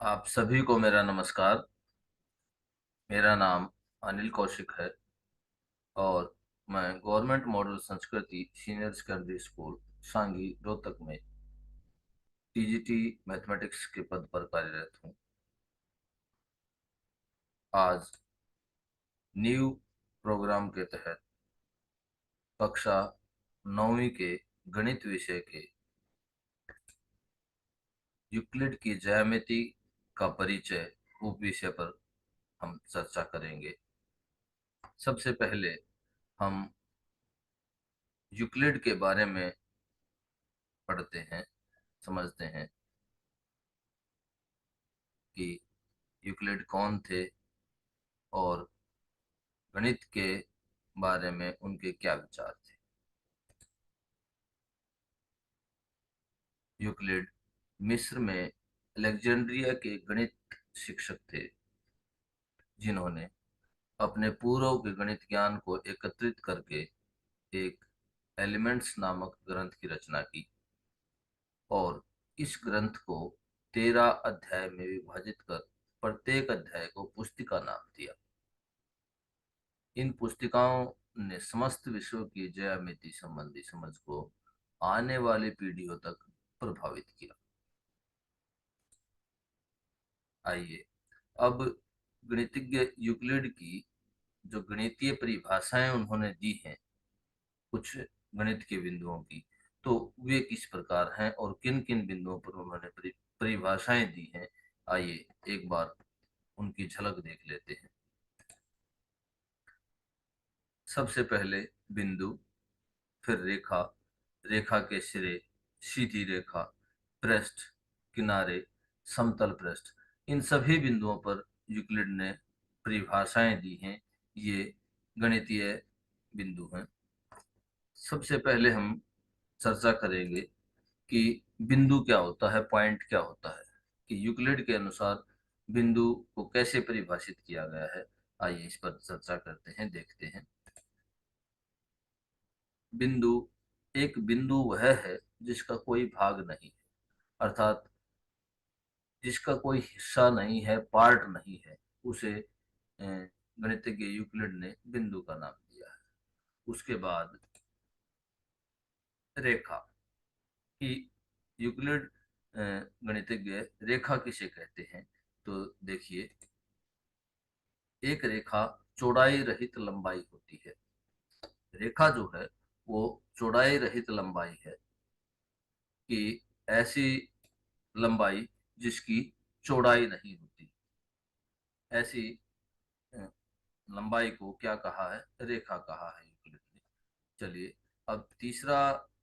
आप सभी को मेरा नमस्कार। मेरा नाम अनिल कौशिक है और मैं गवर्नमेंट मॉडल संस्कृति सीनियर सेकेंडरी स्कूल सांगी रोहतक में टीजीटी मैथमेटिक्स के पद पर कार्यरत हूँ। आज न्यू प्रोग्राम के तहत कक्षा 9वीं के गणित विषय के यूक्लिड की ज्यामिति का परिचय उप विषय पर हम चर्चा करेंगे। सबसे पहले हम यूक्लिड के बारे में पढ़ते हैं, समझते हैं कि यूक्लिड कौन थे और गणित के बारे में उनके क्या विचार थे। यूक्लिड मिस्र में अलेक्जेंड्रिया के गणित शिक्षक थे, जिन्होंने अपने पूर्व के गणित ज्ञान को एकत्रित करके एक एलिमेंट्स नामक ग्रंथ की रचना की और इस ग्रंथ को 13 अध्याय में विभाजित कर प्रत्येक अध्याय को पुस्तिका नाम दिया। इन पुस्तिकाओं ने समस्त विश्व की ज्यामिति संबंधी समझ को आने वाली पीढ़ियों तक प्रभावित किया। आइए अब गणितज्ञ यूक्लिड की जो गणितीय परिभाषाएं उन्होंने दी हैं कुछ गणित के बिंदुओं की, तो वे किस प्रकार हैं और किन किन बिंदुओं पर उन्होंने परिभाषाएं दी हैं, आइए एक बार उनकी झलक देख लेते हैं। सबसे पहले बिंदु, फिर रेखा, रेखा के सिरे, सीधी रेखा, पृष्ठ, किनारे, समतल पृष्ठ, इन सभी बिंदुओं पर यूक्लिड ने परिभाषाएं दी हैं। ये गणितीय बिंदु हैं। सबसे पहले हम चर्चा करेंगे कि बिंदु क्या होता है, पॉइंट क्या होता है, कि यूक्लिड के अनुसार बिंदु को कैसे परिभाषित किया गया है। आइए इस पर चर्चा करते हैं, देखते हैं। बिंदु, एक बिंदु वह है जिसका कोई भाग नहीं है, अर्थात जिसका कोई हिस्सा नहीं है, पार्ट नहीं है, उसे गणितज्ञ यूक्लिड ने बिंदु का नाम दिया है। उसके बाद रेखा की, यूक्लिड गणितज्ञ रेखा किसे कहते हैं, तो देखिए, एक रेखा चौड़ाई रहित लंबाई होती है। रेखा जो है वो चौड़ाई रहित लंबाई है, कि ऐसी लंबाई जिसकी चौड़ाई नहीं होती, ऐसी अ, लंबाई को क्या कहा है, रेखा कहा है यूक्लिड ने। चलिए अब तीसरा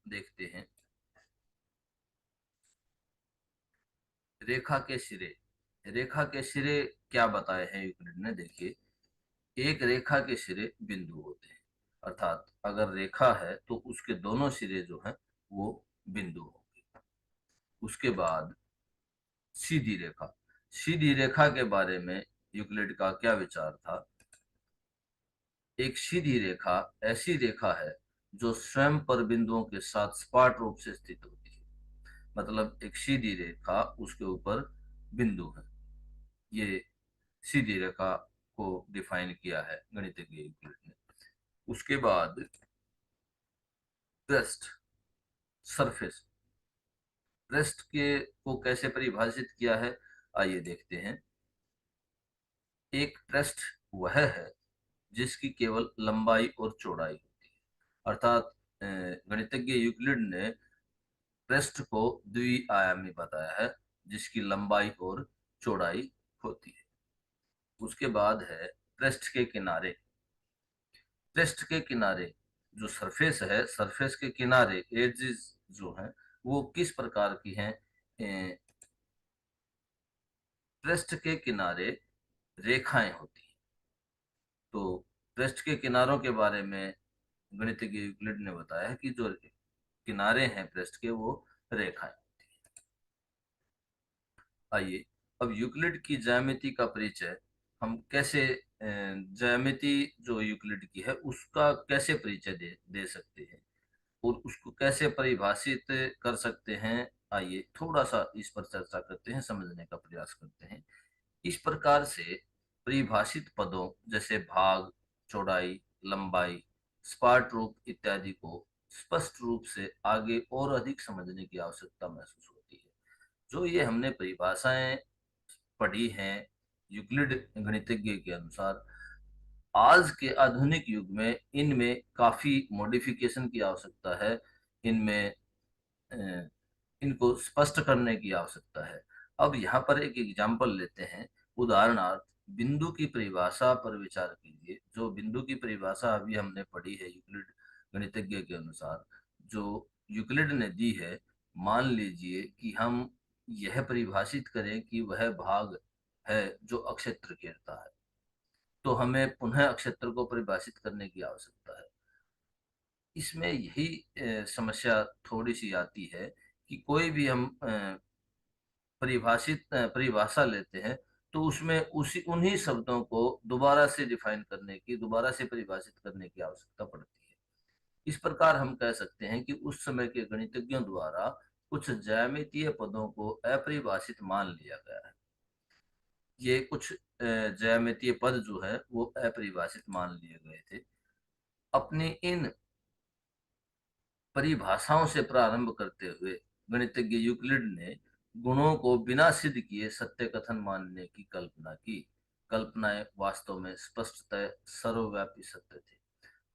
देखते हैं, रेखा के सिरे। रेखा के सिरे क्या बताए हैं यूक्लिड ने, देखिए, एक रेखा के सिरे बिंदु होते हैं, अर्थात अगर रेखा है तो उसके दोनों सिरे जो हैं वो बिंदु होंगे। उसके बाद सीधी रेखा। सीधी रेखा के बारे में यूक्लिड का क्या विचार था, एक सीधी रेखा ऐसी रेखा है जो स्वयं पर बिंदुओं के साथ सपाट रूप से स्थित होती है। मतलब एक सीधी रेखा, उसके ऊपर बिंदु है। ये सीधी रेखा को डिफाइन किया है गणितज्ञ यूक्लिड ने। उसके बाद पृष्ठ, सरफेस। पृष्ठ के को कैसे परिभाषित किया है, आइए देखते हैं। एक पृष्ठ वह है जिसकी केवल लंबाई और चौड़ाई होती है, अर्थात गणितज्ञ यूक्लिड ने पृष्ठ को द्विआयामी बताया है, जिसकी लंबाई और चौड़ाई होती है। उसके बाद है पृष्ठ के किनारे। पृष्ठ के किनारे जो सरफेस है, सरफेस के किनारे, एजेस जो हैं, वो किस प्रकार की हैं, पृष्ठ के किनारे रेखाएं होती हैं। तो पृष्ठ के किनारों के बारे में गणितज्ञ यूक्लिड ने बताया है कि जो किनारे हैं पृष्ठ के, वो रेखाएं होती हैं। आइए अब यूक्लिड की ज्यामिति का परिचय हम कैसे, ज्यामिति जो यूक्लिड की है उसका कैसे परिचय दे सकते हैं और उसको कैसे परिभाषित कर सकते हैं, आइए थोड़ा सा इस पर चर्चा करते हैं, समझने का प्रयास करते हैं। इस प्रकार से परिभाषित पदों जैसे भाग, चौड़ाई, लंबाई, स्पार्ट रूप इत्यादि को स्पष्ट रूप से आगे और अधिक समझने की आवश्यकता महसूस होती है। जो ये हमने परिभाषाएं पढ़ी हैं यूक्लिड गणितज्ञ के अनुसार, आज के आधुनिक युग में इनमें काफी मॉडिफिकेशन की आवश्यकता है। इनमें अ, इनको स्पष्ट करने की आवश्यकता है। अब यहाँ पर एक एग्जाम्पल लेते हैं। उदाहरणार्थ, बिंदु की परिभाषा पर विचार कीजिए। जो बिंदु की परिभाषा अभी हमने पढ़ी है यूक्लिड गणितज्ञ के अनुसार, जो यूक्लिड ने दी है, मान लीजिए कि हम यह परिभाषित करें कि वह भाग है जो अक्षेत्र घेरता है, तो हमें पुनः अक्षेत्र को परिभाषित करने की आवश्यकता है। इसमें यही समस्या थोड़ी सी आती है कि कोई भी हम परिभाषा लेते हैं, तो उसमें उसी उन्हीं शब्दों को दोबारा से डिफाइन करने की, दोबारा से परिभाषित करने की आवश्यकता पड़ती है। इस प्रकार हम कह सकते हैं कि उस समय के गणितज्ञों द्वारा कुछ ज्यामितीय पदों को अपरिभाषित मान लिया गया है। ये कुछ ज्यामितीय पद जो है वो अपरिभाषित मान लिए गए थे। अपनी इन परिभाषाओं से प्रारंभ करते हुए गणितज्ञ यूक्लिड ने गुणों को बिना सिद्ध किए सत्य कथन मानने की कल्पना की। कल्पनाएं वास्तव में स्पष्टतः सर्वव्यापी सत्य थे।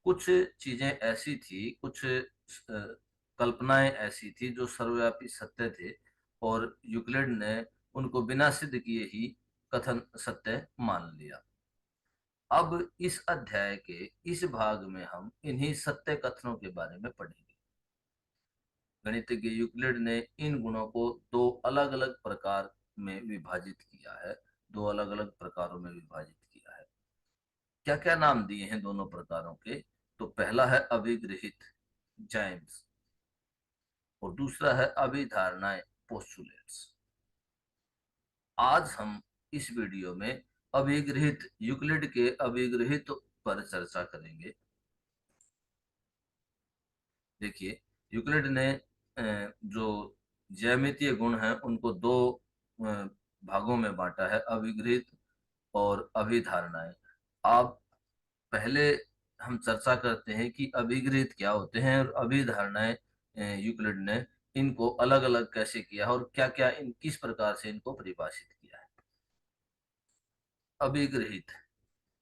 कुछ चीजें ऐसी थी, कुछ कल्पनाएं ऐसी थी जो सर्वव्यापी सत्य थे, और यूक्लिड ने उनको बिना सिद्ध किए ही कथन सत्य मान लिया। अब इस अध्याय के इस भाग में हम इन्हीं सत्य कथनों के बारे में पढ़ेंगे। गणितज्ञ यूक्लिड ने इन गुणों को दो अलग अलग प्रकार में विभाजित किया है, दो अलग अलग प्रकारों में विभाजित किया है। क्या क्या नाम दिए हैं दोनों प्रकारों के? तो पहला है अभिगृहित, जैम्स, और दूसरा है अभिधारणाएं, पोस्टुलेट्स। आज हम इस वीडियो में अभिगृहित, यूक्लिड के अभिगृहित पर चर्चा करेंगे। देखिए, यूक्लिड ने जो ज्यामितीय गुण हैं उनको दो भागों में बांटा है, अभिगृहित और अभिधारणाएं। आप पहले हम चर्चा करते हैं कि अभिगृहित क्या होते हैं और अभिधारणाएं यूक्लिड ने इनको अलग अलग कैसे किया है और क्या क्या इन किस प्रकार से इनको परिभाषित किया है। अभिगृहित,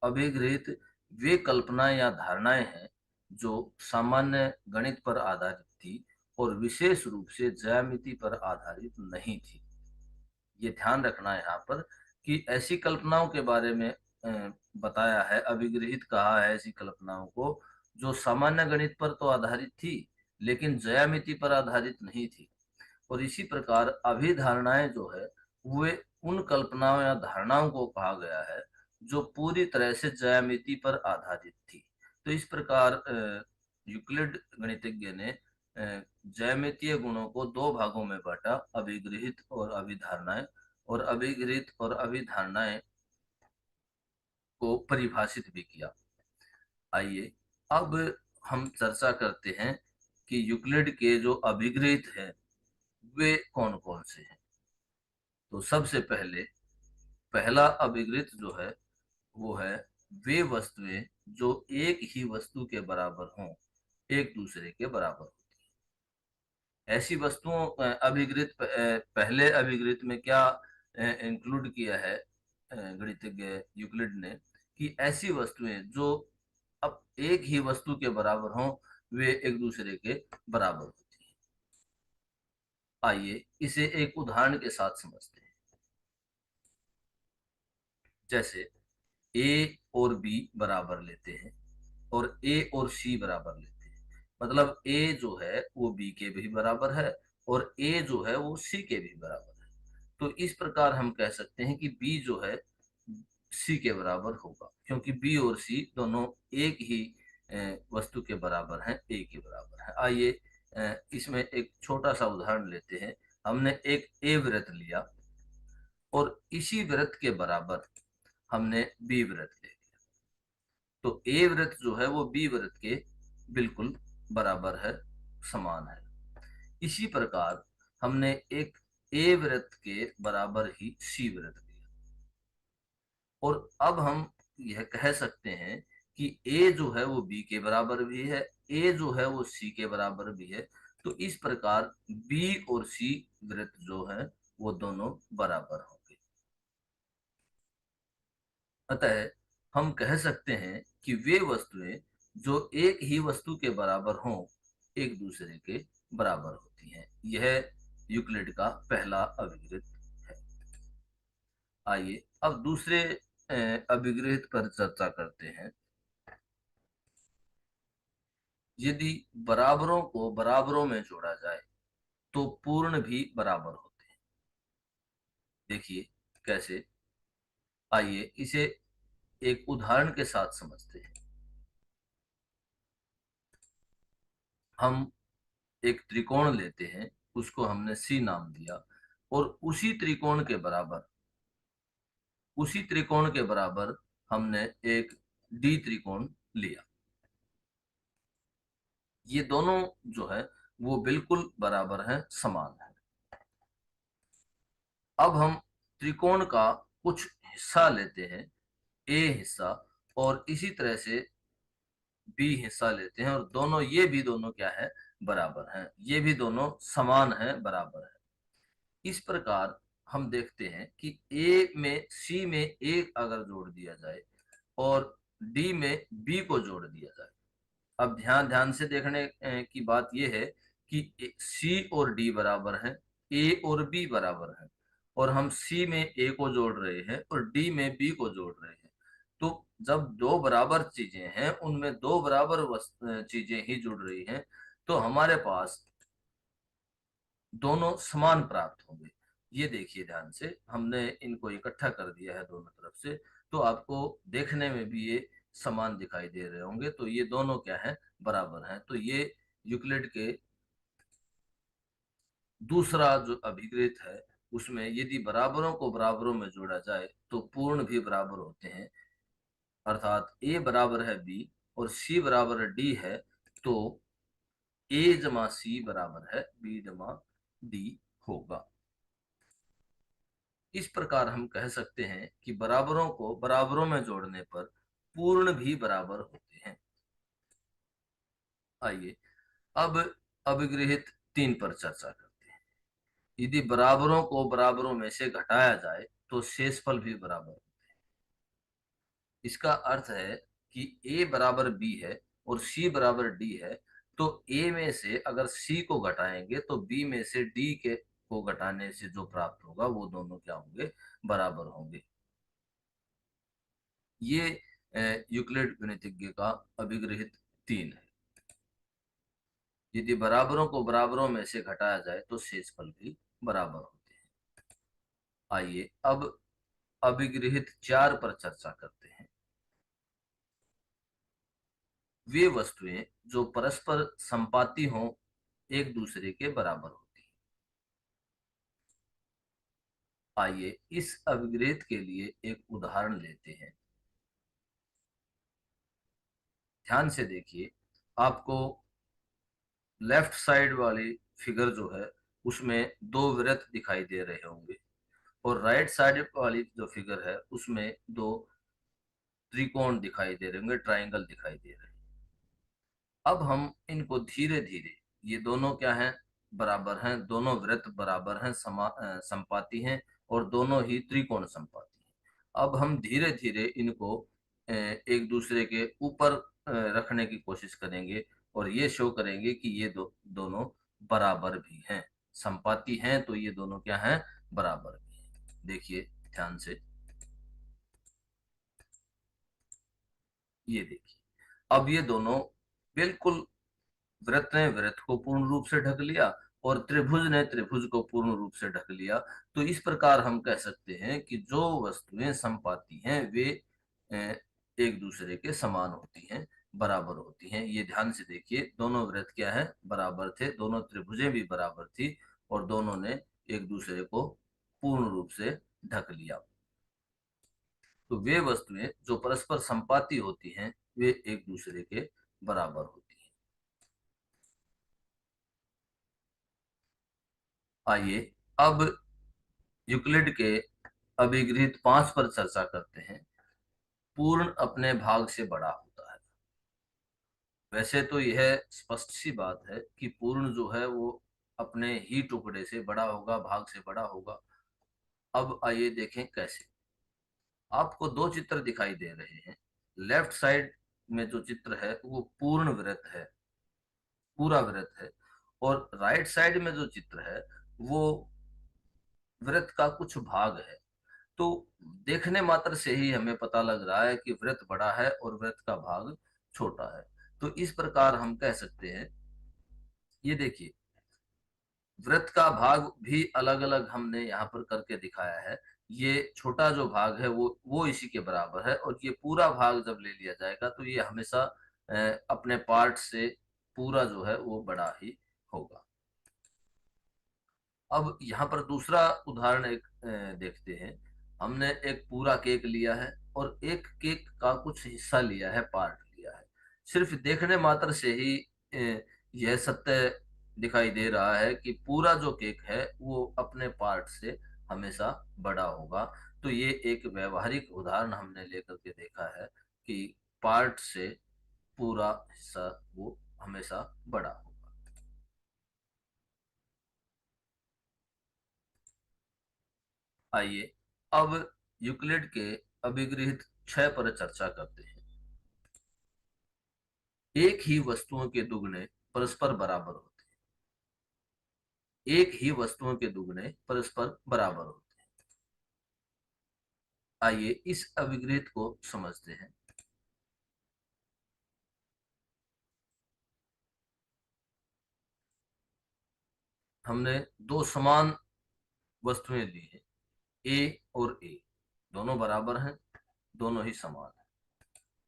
अभिगृहित वे कल्पनाएं या धारणाएं हैं जो सामान्य गणित पर आधारित थी और विशेष रूप से ज्यामिति पर आधारित नहीं थी। ये ध्यान रखना है यहाँ पर कि ऐसी कल्पनाओं के बारे में बताया है, अभिगृहित कहा है ऐसी कल्पनाओं को जो सामान्य गणित पर तो आधारित थी लेकिन ज्यामिति पर आधारित नहीं थी। और इसी प्रकार अभिधारणाएं जो है वे उन कल्पनाओं या धारणाओं को कहा गया है जो पूरी तरह से ज्यामिति पर आधारित थी। तो इस प्रकार यूक्लिड गणितज्ञ ने ज्यामितीय गुणों को दो भागों में बांटा, अभिगृहित और अभिधारणाएं, और अभिगृहित और अभिधारणाएं को परिभाषित भी किया। आइए अब हम चर्चा करते हैं कि यूक्लिड के जो अभिगृहित हैं वे कौन कौन से हैं। तो सबसे पहले पहला अभिगृहित जो है वो है वे वस्तुएं जो एक ही वस्तु के बराबर हों, एक दूसरे के बराबर होती है। ऐसी वस्तुओं अभिगृहित पहले अभिगृहित में क्या इंक्लूड किया है गणितज्ञ यूक्लिड ने कि ऐसी वस्तुएं जो अब एक ही वस्तु के बराबर हों वे एक दूसरे के बराबर होती है। आइए इसे एक उदाहरण के साथ समझते हैं। जैसे ए और बी बराबर लेते हैं और ए और सी बराबर लेते हैं, मतलब ए जो है वो बी के भी बराबर है और ए जो है वो सी के भी बराबर है। तो इस प्रकार हम कह सकते हैं कि बी जो है सी के बराबर होगा, क्योंकि बी और सी दोनों एक ही वस्तु के बराबर हैं, ए के बराबर है। आइए इसमें एक छोटा सा उदाहरण लेते हैं। हमने एक ए वृत्त लिया और इसी वृत्त के बराबर हमने बी वृत्त ले लिया, तो ए वृत्त जो है वो बी वृत्त के बिल्कुल बराबर है, समान है। इसी प्रकार हमने एक ए वृत्त के बराबर ही सी वृत्त लिया, और अब हम यह कह सकते हैं कि ए जो है वो बी के बराबर भी है, ए जो है वो सी के बराबर भी है। तो इस प्रकार बी और सी वृत्त जो है वो दोनों बराबर होंगे। अतः हम कह सकते हैं कि वे वस्तुएं जो एक ही वस्तु के बराबर हों, एक दूसरे के बराबर होती हैं। यह यूक्लिड का पहला अभिगृहित है। आइए अब दूसरे अभिगृहित पर चर्चा करते हैं। यदि बराबरों को बराबरों में जोड़ा जाए तो पूर्ण भी बराबर होते हैं। देखिए कैसे, आइए इसे एक उदाहरण के साथ समझते हैं। हम एक त्रिकोण लेते हैं, उसको हमने सी नाम दिया, और उसी त्रिकोण के बराबर हमने एक डी त्रिकोण लिया। ये दोनों जो है वो बिल्कुल बराबर हैं, समान है। अब हम त्रिकोण का कुछ हिस्सा लेते हैं, ए हिस्सा, और इसी तरह से बी हिस्सा लेते हैं, और दोनों, ये भी दोनों क्या है, बराबर हैं, ये भी दोनों समान है, बराबर है। इस प्रकार हम देखते हैं कि ए में सी में एक अगर जोड़ दिया जाए और डी में बी को जोड़ दिया जाए। अब ध्यान ध्यान से देखने की बात यह है कि सी और डी बराबर हैं, ए और बी बराबर हैं, और हम सी में ए को जोड़ रहे हैं और डी में बी को जोड़ रहे हैं। तो जब दो बराबर चीजें हैं, उनमें दो बराबर चीजें ही जुड़ रही हैं, तो हमारे पास दोनों समान प्राप्त होंगे। ये देखिए ध्यान से, हमने इनको इकट्ठा कर दिया है दोनों तरफ से, तो आपको देखने में भी ये समान दिखाई दे रहे होंगे। तो ये दोनों क्या है, बराबर हैं। तो ये यूक्लिड के दूसरा जो अभिगृहित है, उसमें यदि बराबरों को बराबरों में जोड़ा जाए तो पूर्ण भी बराबर होते हैं। अर्थात ए बराबर है बी और सी बराबर डी है, तो ए जमा सी बराबर है बी जमा डी होगा। इस प्रकार हम कह सकते हैं कि बराबरों को बराबरों में जोड़ने पर पूर्ण भी बराबर होते हैं। आइए अब अभिगृहित 3 पर चर्चा करते हैं। यदि बराबरों को बराबरों में से घटाया जाए तो शेषफल भी बराबर होते हैं। इसका अर्थ है कि ए बराबर बी है और सी बराबर डी है, तो ए में से अगर सी को घटाएंगे तो बी में से डी के को घटाने से जो प्राप्त होगा वो दोनों क्या होंगे, बराबर होंगे। ये यूक्लिड गणितज्ञ का अभिगृहित 3 है। यदि बराबरों को बराबरों में से घटाया जाए तो शेषफल भी बराबर होते हैं। आइए अब अभिगृहित 4 पर चर्चा करते हैं। वे वस्तुएं जो परस्पर संपाती हों, एक दूसरे के बराबर होती हैं। आइए इस अभिगृहित के लिए एक उदाहरण लेते हैं। ध्यान से देखिए, आपको लेफ्ट साइड वाली फिगर जो है उसमें दो वृत्त दिखाई दे रहे होंगे, और राइट साइड वाली जो फिगर है उसमें दो त्रिकोण दिखाई दे रहे होंगे, ट्राइंगल दिखाई दे रहे हैं। अब हम इनको धीरे धीरे, ये दोनों क्या हैं, बराबर हैं, दोनों वृत्त बराबर हैं, संपाती हैं, और दोनों ही त्रिकोण संपाती हैं। अब हम धीरे धीरे इनको एक दूसरे के ऊपर रखने की कोशिश करेंगे, और ये शो करेंगे कि ये दोनों बराबर भी हैं, संपाती हैं, तो ये दोनों क्या हैं, बराबर भी हैं। देखिए ध्यान से, ये देखिए, अब ये दोनों बिल्कुल, वृत्त ने वृत्त को पूर्ण रूप से ढक लिया और त्रिभुज ने त्रिभुज को पूर्ण रूप से ढक लिया। तो इस प्रकार हम कह सकते हैं कि जो वस्तुएं समपाती हैं वे एक दूसरे के समान होती हैं, बराबर होती हैं। ये ध्यान से देखिए, दोनों वृत्त क्या है, बराबर थे, दोनों त्रिभुजें भी बराबर थी, और दोनों ने एक दूसरे को पूर्ण रूप से ढक लिया। तो वे वस्तुएं जो परस्पर संपाती होती हैं वे एक दूसरे के बराबर होती हैं। आइए अब यूक्लिड के अभिगृहित 5 पर चर्चा करते हैं। पूर्ण अपने भाग से बड़ा होता है। वैसे तो यह स्पष्ट सी बात है कि पूर्ण जो है वो अपने ही टुकड़े से बड़ा होगा, भाग से बड़ा होगा। अब आइए देखें कैसे। आपको दो चित्र दिखाई दे रहे हैं। लेफ्ट साइड में जो चित्र है वो पूर्ण वृत्त है, पूरा वृत्त है। और राइट साइड में जो चित्र है वो वृत्त का कुछ भाग है। तो देखने मात्र से ही हमें पता लग रहा है कि वृत्त बड़ा है और वृत्त का भाग छोटा है। तो इस प्रकार हम कह सकते हैं, ये देखिए, वृत्त का भाग भी अलग अलग हमने यहाँ पर करके दिखाया है। ये छोटा जो भाग है वो इसी के बराबर है, और ये पूरा भाग जब ले लिया जाएगा तो ये हमेशा अपने पार्ट से पूरा जो है वो बड़ा ही होगा। अब यहाँ पर दूसरा उदाहरण एक देखते हैं। हमने एक पूरा केक लिया है और एक केक का कुछ हिस्सा लिया है, पार्ट लिया है। सिर्फ देखने मात्र से ही यह सत्य दिखाई दे रहा है कि पूरा जो केक है वो अपने पार्ट से हमेशा बड़ा होगा। तो ये एक व्यवहारिक उदाहरण हमने लेकर के देखा है कि पार्ट से पूरा हिस्सा वो हमेशा बड़ा होगा। आइए अब यूक्लिड के अभिगृहित 6 पर चर्चा करते हैं। एक ही वस्तुओं के दुगने परस्पर बराबर होते हैं। एक ही वस्तुओं के दुगने परस्पर बराबर होते हैं। आइए इस अभिगृहित को समझते हैं। हमने दो समान वस्तुएं ली हैं, ए और ए, दोनों बराबर हैं, दोनों ही समान हैं।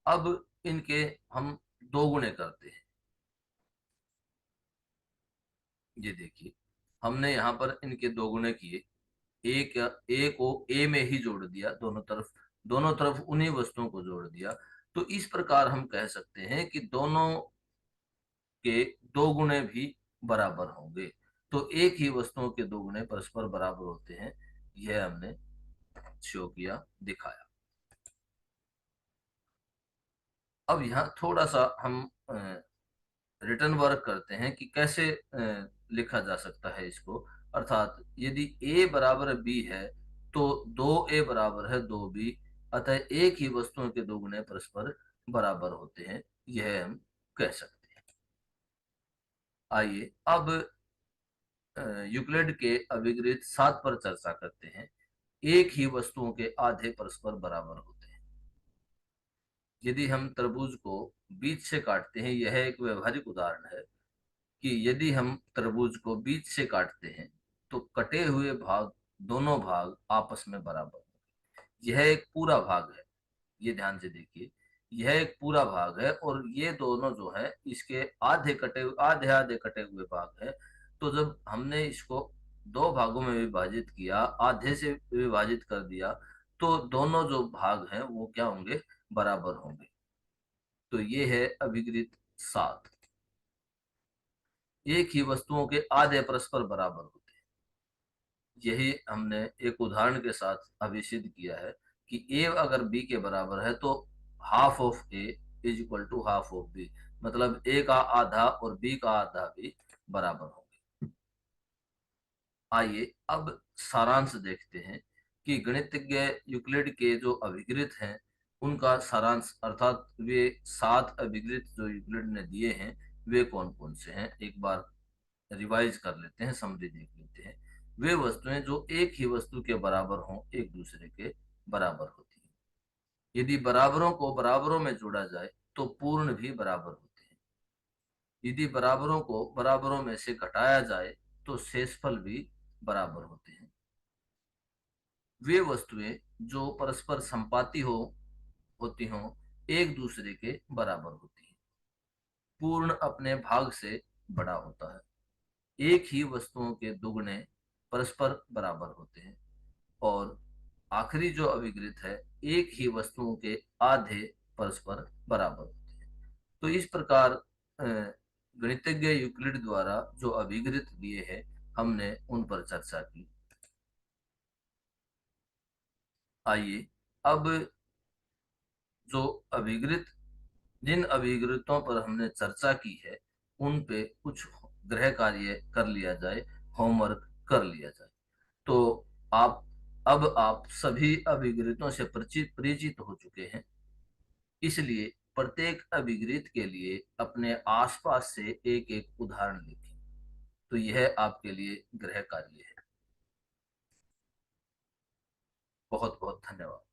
अब इनके हम दो गुणे करते हैं। ये देखिए, हमने यहाँ पर इनके दो गुणे किए। एक ए को ए में ही जोड़ दिया, दोनों तरफ उन्हीं वस्तुओं को जोड़ दिया। तो इस प्रकार हम कह सकते हैं कि दोनों के दो गुणे भी बराबर होंगे। तो एक ही वस्तुओं के दो गुणे परस्पर बराबर होते हैं, यह हमने शो किया, दिखाया। अब यहाँ थोड़ा सा हम रिटर्न वर्क करते हैं कि कैसे लिखा जा सकता है इसको। अर्थात यदि a बराबर b है तो दो a बराबर है दो b, अतः एक ही वस्तुओं के दो गुणे परस्पर बराबर होते हैं, यह हम कह सकते हैं। आइए अब यूक्लिड के अभिगृहित 7 पर चर्चा करते हैं। एक ही वस्तुओं के आधे परस्पर बराबर होते हैं। यदि हम तरबूज को बीच से काटते हैं, यह एक व्यवहारिक उदाहरण है कि यदि हम तरबूज को बीच से काटते हैं तो कटे हुए भाग, दोनों भाग आपस में बराबर होंगे। यह एक पूरा भाग है, ये ध्यान से देखिए। यह एक पूरा भाग है और ये दोनों जो है इसके आधे आधे कटे हुए भाग है। तो जब हमने इसको दो भागों में विभाजित किया, आधे से विभाजित कर दिया, तो दोनों जो भाग हैं वो क्या होंगे, बराबर होंगे। तो ये है अभिगृहित 7। एक ही वस्तुओं के आधे परस्पर बराबर होते हैं। यही हमने एक उदाहरण के साथ अभी सिद्ध किया है कि ए अगर बी के बराबर है तो half of A is equal to half of B, मतलब ए का आधा और बी का आधा भी बराबर होंगे। आइए अब सारांश देखते हैं कि गणितज्ञ यूक्लिड के जो अभिगृत हैं उनका सारांश, अर्थात वे 7 अभिगृत जो यूक्लिड ने दिए हैं वे कौन कौन से हैं, एक बार रिवाइज कर लेते हैं, समरी देख लेते हैं। वे वस्तुएं जो एक ही वस्तु के बराबर हों, एक दूसरे के बराबर होती हैं। यदि बराबरों को बराबरों में जोड़ा जाए तो पूर्ण भी बराबर होते हैं। यदि बराबरों को बराबरों में से घटाया जाए तो शेषफल भी बराबर होते हैं। वे वस्तुएं जो परस्पर संपाती होती हों, एक दूसरे के बराबर होती हैं। पूर्ण अपने भाग से बड़ा होता है। एक ही वस्तुओं के दुगने परस्पर बराबर होते हैं। और आखिरी जो अभिगृत है, एक ही वस्तुओं के आधे परस्पर बराबर होते हैं। तो इस प्रकार गणितज्ञ यूक्लिड द्वारा जो अभिगृत दिए हैं हमने उन पर चर्चा की। आइए अब जो अभिगृत जिन अभिगृतों पर हमने चर्चा की है उन पे कुछ गृह कार्य कर लिया जाए, होमवर्क कर लिया जाए। तो आप आप सभी अभिगृतों से परिचित परिचित हो चुके हैं, इसलिए प्रत्येक अभिगृत के लिए अपने आसपास से एक एक उदाहरण लिखें। तो यह आपके लिए गृह कार्य है। बहुत बहुत धन्यवाद।